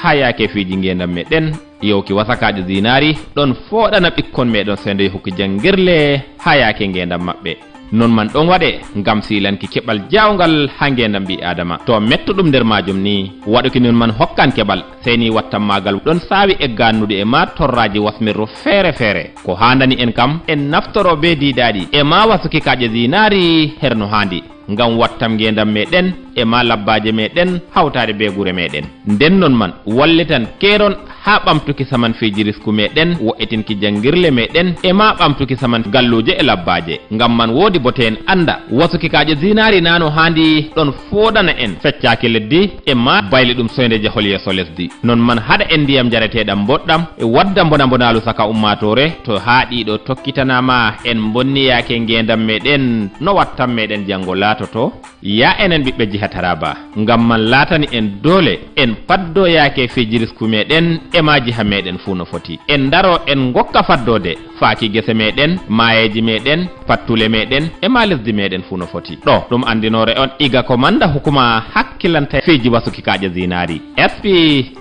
ha yake fiji ngendam meɗen yewki wasakajo zinari ɗon foɗana ɓikkon meɗen sende hokki jangirle ha yake ngendam maɓɓe non man ɗon waɗe ngam silanki keɓal jawngal ha ngendam ɓi adama to mettuɗum nder majum ni waɗuki non man hokkan keɓal seni wattan magal ɗon sawi e gannude e ma torraji wasmirru feere feere ko handani en kam en naftoro be didaɗi e ma wasuki kaje zinari herno handi ngam wattam ngendam meɗen e ma labbaje meɗen hawtade be gure meɗen nden non man wallitan keron ha ɓamtuki saman fiji risku meɗen wo'itinki jangirle meɗen e ma ɓamtuki saman galluje e labbaje ngam man wodi bote en anda wasuki kaje zinari nano handi ɗon foɗana en feccaki leddi e ma bayli ɗum soyde jahol yeso lesdi non man haɗa en ndiyam jareteɗam boɗɗam e wadda bonabonalu saka ummatore to haaɗiɗo tokkitanama en bonniyake ngendam meɗen no wattam meɗen janggo latoto ya enen ɓiɓɓe jiha Taraba ngam man latani en dole en paddo yake fiji risku meɗen e ma jiha meɗen fu no foti en daro en gokka faddode faaki gese meɗen mayeji meɗen pattule meɗen e ma lesdi meɗen fu no foti ɗo ɗum andinore on iga ko manda hukuma hakkilanta fiji wasuki kaje zinari SP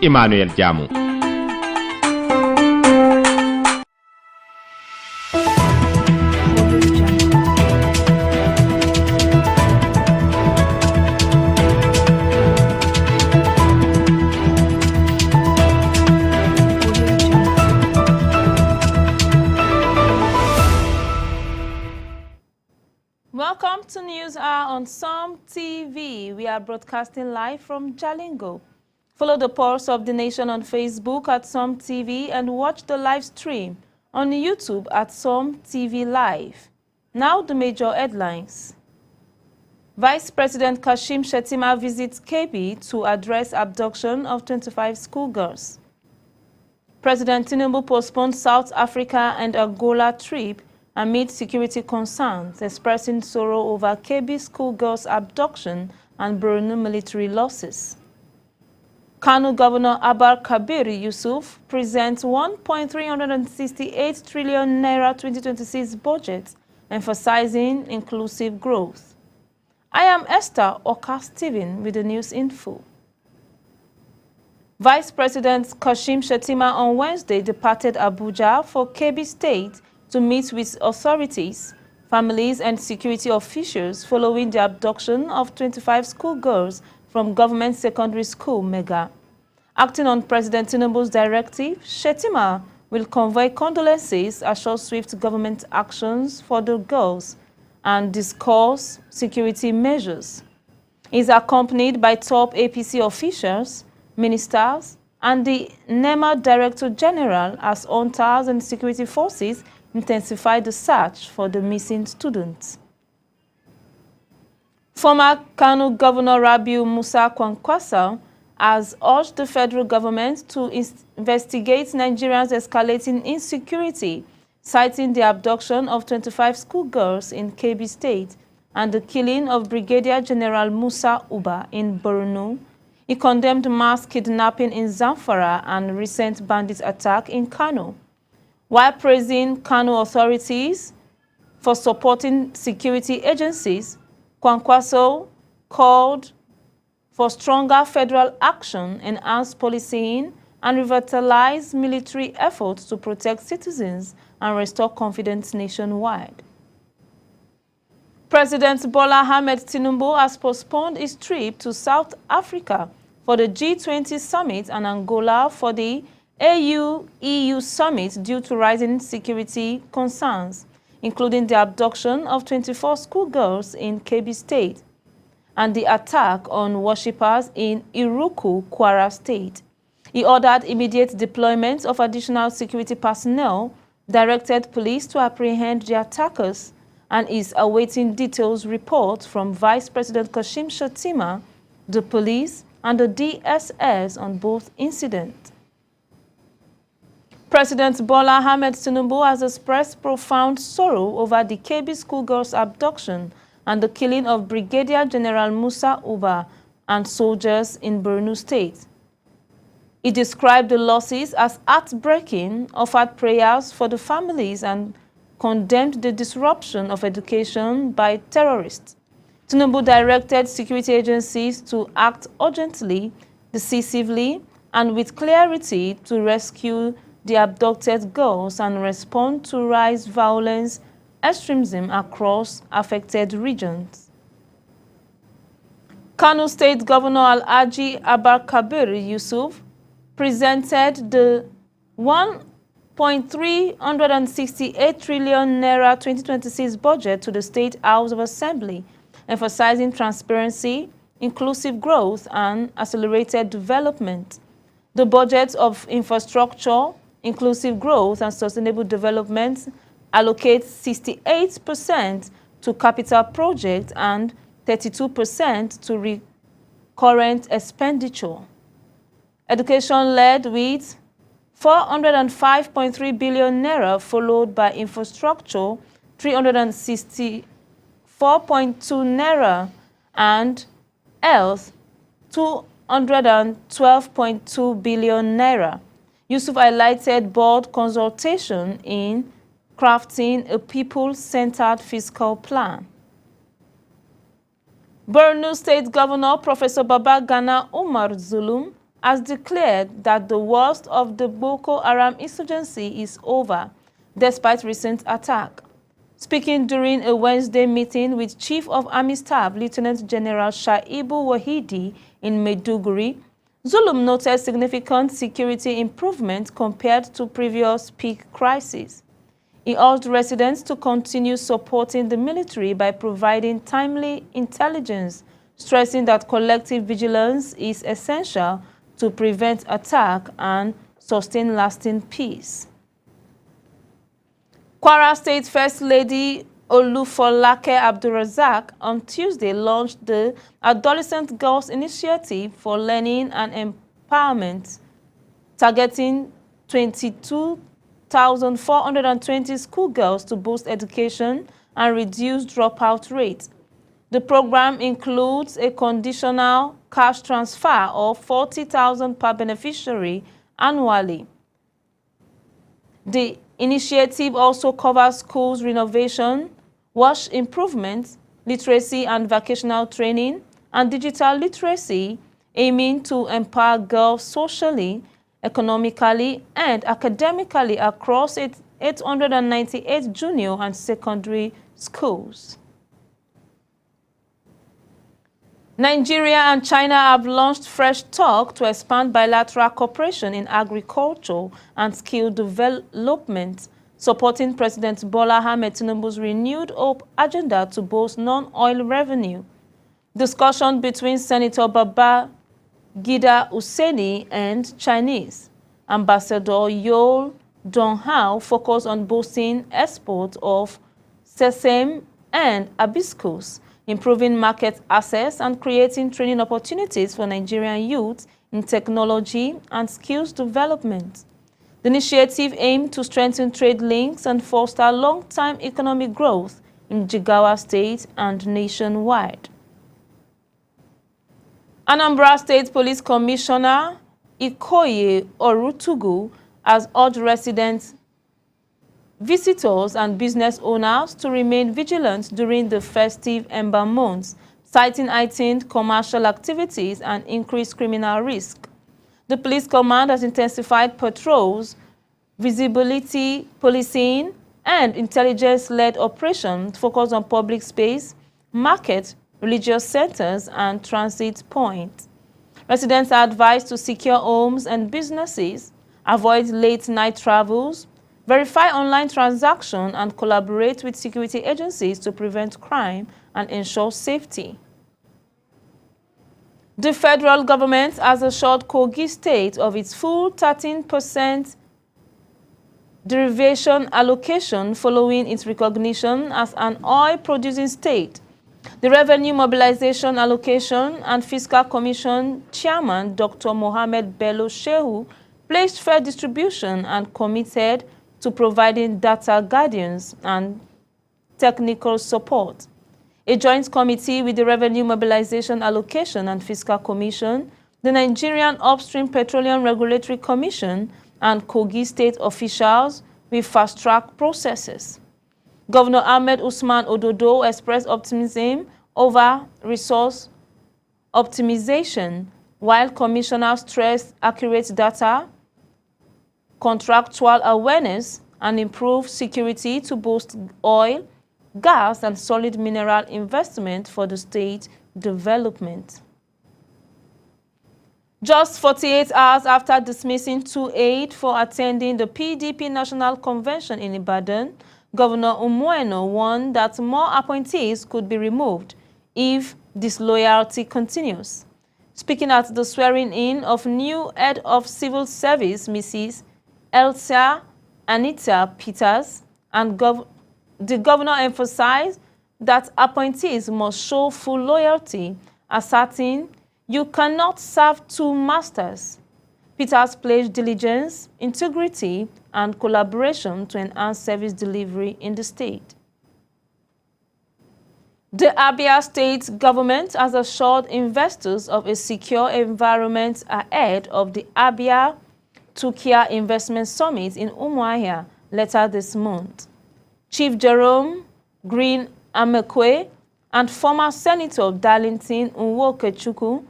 Emmanuel Jamu. Welcome to News Hour on Som TV. We are broadcasting live from Jalingo. Follow the Pulse of the Nation on Facebook at Som TV and watch the live stream on YouTube at Som TV Live. Now the major headlines. Vice President Kashim Shettima visits Kebbi to address abduction of 25 schoolgirls. President Tinubu postponed South Africa and Angola trip amid security concerns, expressing sorrow over Kebbi schoolgirls' abduction and Borno military losses. Kano Governor Abba Kabir Yusuf presents 1.368 trillion naira 2026 budget, emphasizing inclusive growth. I am Esther Oka Steven with the news info. Vice President Kashim Shettima on Wednesday departed Abuja for Kebbi State to meet with authorities, families and security officials following the abduction of 25 schoolgirls from Government Secondary School, Mega. Acting on President Tinubu's directive, Shettima will convey condolences, assure swift government actions for the girls, and discuss security measures. He is accompanied by top APC officials, ministers, and the NEMA Director General as hunters and security forces intensify the search for the missing students. Former Kano Governor Rabiu Musa Kwankwasa has urged the federal government to investigate Nigerians' escalating insecurity, citing the abduction of 25 schoolgirls in Kebbi State and the killing of Brigadier General Musa Uba in Borno. He condemned mass kidnapping in Zamfara and recent bandit attack in Kano. While praising Kano authorities for supporting security agencies, Kwankwaso called for stronger federal action, enhanced policing, and revitalize military efforts to protect citizens and restore confidence nationwide. President Bola Ahmed Tinubu has postponed his trip to South Africa for the G20 summit and Angola for the AU-EU summit due to rising security concerns, including the abduction of 24 schoolgirls in Kebbi State and the attack on worshippers in Iruku, Kwara State. He ordered immediate deployment of additional security personnel, directed police to apprehend the attackers, and is awaiting details reports from Vice President Kashim Shettima, the police, and the DSS on both incidents. President Bola Ahmed Tinubu has expressed profound sorrow over the Kebbi schoolgirls' abduction and the killing of Brigadier General Musa Uba and soldiers in Borno State. He described the losses as heartbreaking, offered prayers for the families, and condemned the disruption of education by terrorists. Tinubu directed security agencies to act urgently, decisively, and with clarity to rescue the abducted girls and respond to rise violence extremism across affected regions. Kano State Governor Alhaji Abba Kabir Yusuf presented the 1.368 trillion naira 2026 budget to the State House of Assembly, emphasizing transparency, inclusive growth, and accelerated development. The budget of infrastructure, inclusive growth, and sustainable development allocates 68% to capital projects and 32% to recurrent expenditure. Education led with 405.3 billion naira, followed by infrastructure 364.2 naira, and health 212.2 billion naira. Yusuf highlighted board consultation in crafting a people-centered fiscal plan. Borno State Governor Professor Babagana Umar Zulum has declared that the worst of the Boko Haram insurgency is over, despite recent attack. Speaking during a Wednesday meeting with Chief of Army Staff Lieutenant General Shaibu Wahidi in Maiduguri, Zulum noted significant security improvement compared to previous peak crises. He urged residents to continue supporting the military by providing timely intelligence, stressing that collective vigilance is essential to prevent attack and sustain lasting peace. Kwara State First Lady Olufolake Abdulrazak on Tuesday launched the Adolescent Girls Initiative for Learning and Empowerment, targeting 22,420 schoolgirls to boost education and reduce dropout rates. The program includes a conditional cash transfer of 40,000 per beneficiary annually. The initiative also covers schools renovation, WASH improvements, literacy and vocational training, and digital literacy, aiming to empower girls socially, economically, and academically across 898 junior and secondary schools. Nigeria and China have launched fresh talk to expand bilateral cooperation in agriculture and skill development, supporting President Bola Ahmed Tinubu's renewed hope agenda to boost non-oil revenue. Discussion between Senator Babangida Hussaini and Chinese Ambassador Yul Donghao focus on boosting export of sesame and hibiscus, improving market access, and creating training opportunities for Nigerian youth in technology and skills development. The initiative aimed to strengthen trade links and foster long-term economic growth in Jigawa State and nationwide. Anambra State Police Commissioner Ikoyi Orutugu has urged residents, visitors, and business owners to remain vigilant during the festive Ember months, citing heightened commercial activities and increased criminal risk. The police command has intensified patrols, visibility policing, and intelligence-led operations focused on public space, market, religious centers, and transit points. Residents are advised to secure homes and businesses, avoid late-night travels, verify online transactions, and collaborate with security agencies to prevent crime and ensure safety. The federal government has assured Kogi State of its full 13% derivation allocation following its recognition as an oil-producing state. The Revenue Mobilization Allocation and Fiscal Commission Chairman Dr. Mohammed Bello Shehu placed fair distribution and committed to providing data guardians and technical support. A joint committee with the Revenue Mobilization Allocation and Fiscal Commission, the Nigerian Upstream Petroleum Regulatory Commission, and Kogi State officials will fast-track processes. Governor Ahmed Usman Ododo expressed optimism over resource optimization, while commissioners stressed accurate data, contractual awareness, and improved security to boost oil, gas, and solid mineral investment for the state development. Just 48 hours after dismissing 2 aides for attending the PDP National Convention in Ibadan, Governor Umueno warned that more appointees could be removed if disloyalty continues. Speaking at the swearing-in of new head of civil service, Mrs. Elsa Anita Peters, and the governor emphasized that appointees must show full loyalty, asserting, "You cannot serve two masters." Peters pledged diligence, integrity, and collaboration to enhance service delivery in the state. The Abia State government has assured investors of a secure environment ahead of the Abia Tukia Investment Summit in Umuahia later this month. Chief Jerome Green Amekwe and former Senator Darlington Nwokechukwu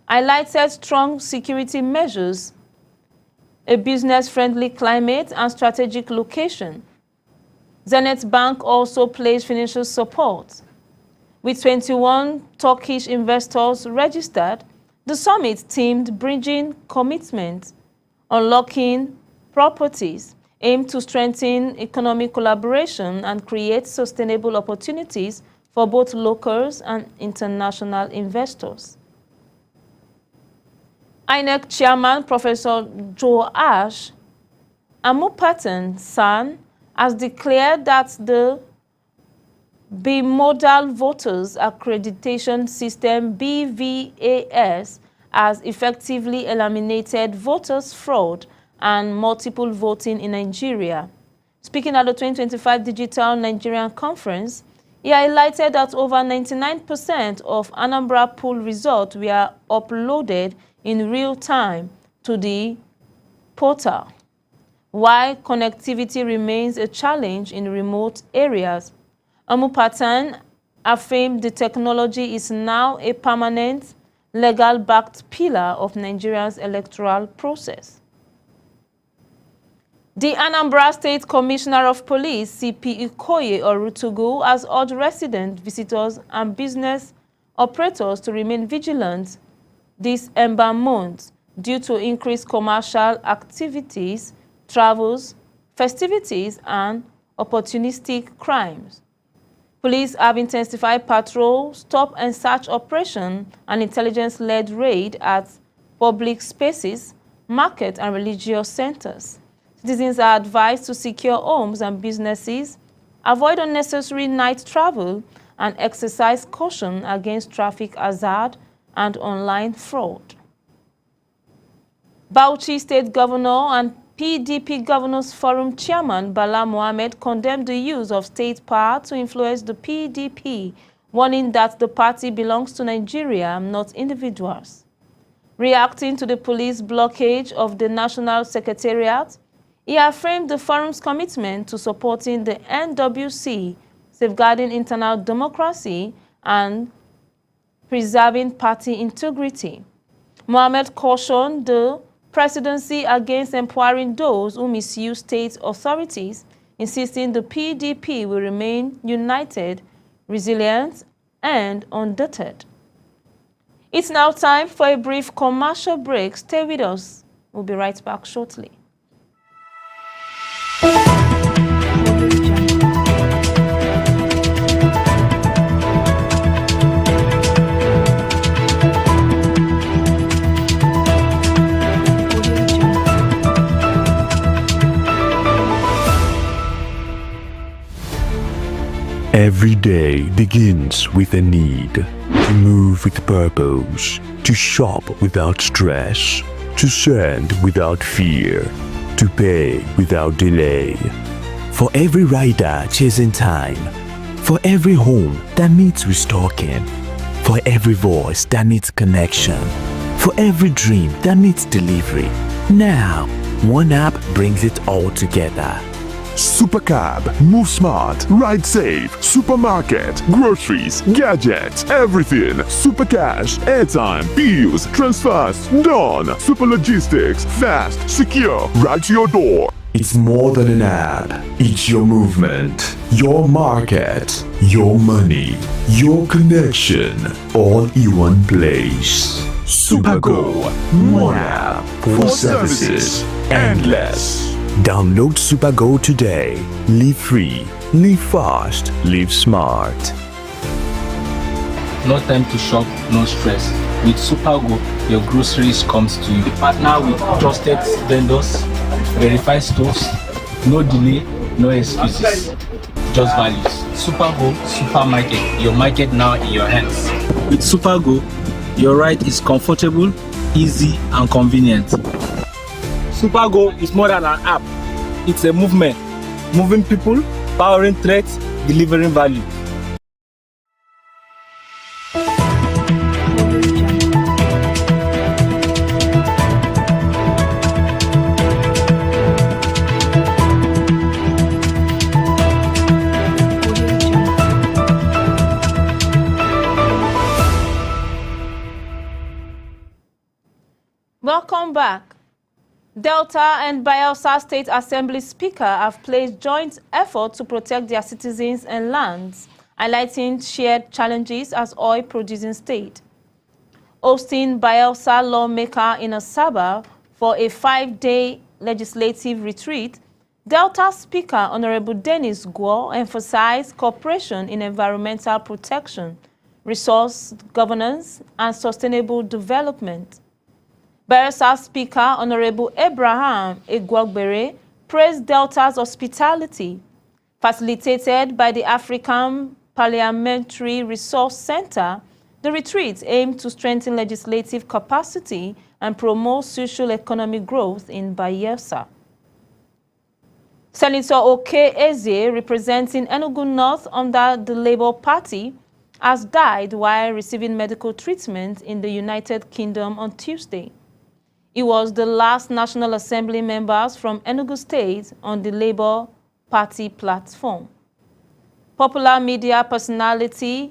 highlighted strong security measures, a business-friendly climate, and strategic location. Zenith Bank also pledged financial support. With 21 Turkish investors registered, the summit themed Bridging Commitment, Unlocking Properties, aimed to strengthen economic collaboration and create sustainable opportunities for both locals and international investors. INEC Chairman Professor Joash Amupatan San has declared that the Bimodal Voters Accreditation System BVAS has effectively eliminated voters' fraud and multiple voting in Nigeria. Speaking at the 2025 Digital Nigerian Conference, he highlighted that over 99% of Anambra poll results were uploaded in real time to the portal. While connectivity remains a challenge in remote areas, Amupatan affirmed the technology is now a permanent, legal-backed pillar of Nigeria's electoral process. The Anambra State Commissioner of Police, CP Ikoye Orutugu, has urged residents, visitors, and business operators to remain vigilant this Ember month due to increased commercial activities, travels, festivities, and opportunistic crimes. Police have intensified patrol, stop and search operation, and intelligence-led raid at public spaces, market, and religious centers. Citizens are advised to secure homes and businesses, avoid unnecessary night travel, and exercise caution against traffic hazard and online fraud. Bauchi State Governor and PDP Governors Forum Chairman Bala Mohammed condemned the use of state power to influence the PDP, warning that the party belongs to Nigeria, not individuals. Reacting to the police blockage of the National Secretariat, he affirmed the forum's commitment to supporting the NWC, safeguarding internal democracy, and preserving party integrity. Mohammed cautioned the presidency against empowering those who misuse state authorities, insisting the PDP will remain united, resilient, and undeterred. It's now time for a brief commercial break. Stay with us. We'll be right back shortly. Every day begins with a need to move with purpose, to shop without stress, to send without fear, to pay without delay. For every rider chasing time, for every home that needs restocking, for every voice that needs connection, for every dream that needs delivery. Now, one app brings it all together. Supercab, move smart, ride safe, supermarket, groceries, gadgets, everything. Supercash, airtime, bills, transfers, done. Super logistics, fast, secure, right to your door. It's more than an app. It's your movement, your market, your money, your connection, all in one place. Supergo, one app for services endless. Download Supergo today. Live free, live fast, live smart. No time to shop, no stress. With Supergo, your groceries comes to you. Partner with trusted vendors, verified stores, no delay, no excuses, just values. Supergo Supermarket, your market now in your hands. With Supergo, your ride is comfortable, easy and convenient. Supergo is more than an app. It's a movement. Moving people, powering trade, delivering value. Welcome back. Delta and Bayelsa State Assembly Speaker have placed joint effort to protect their citizens and lands, highlighting shared challenges as oil-producing state. Hosting Bayelsa lawmaker in Asaba for a 5-day legislative retreat, Delta Speaker Honorable Dennis Guo emphasized cooperation in environmental protection, resource governance, and sustainable development. Bayelsa Speaker Honorable Abraham Egwogbere praised Delta's hospitality, facilitated by the African Parliamentary Resource Center. The retreat aimed to strengthen legislative capacity and promote socio-economic growth in Bayelsa. Senator Oke Eze, representing Enugu North under the Labour Party, has died while receiving medical treatment in the United Kingdom on Tuesday. He was the last National Assembly members from Enugu State on the Labour Party platform. Popular media personality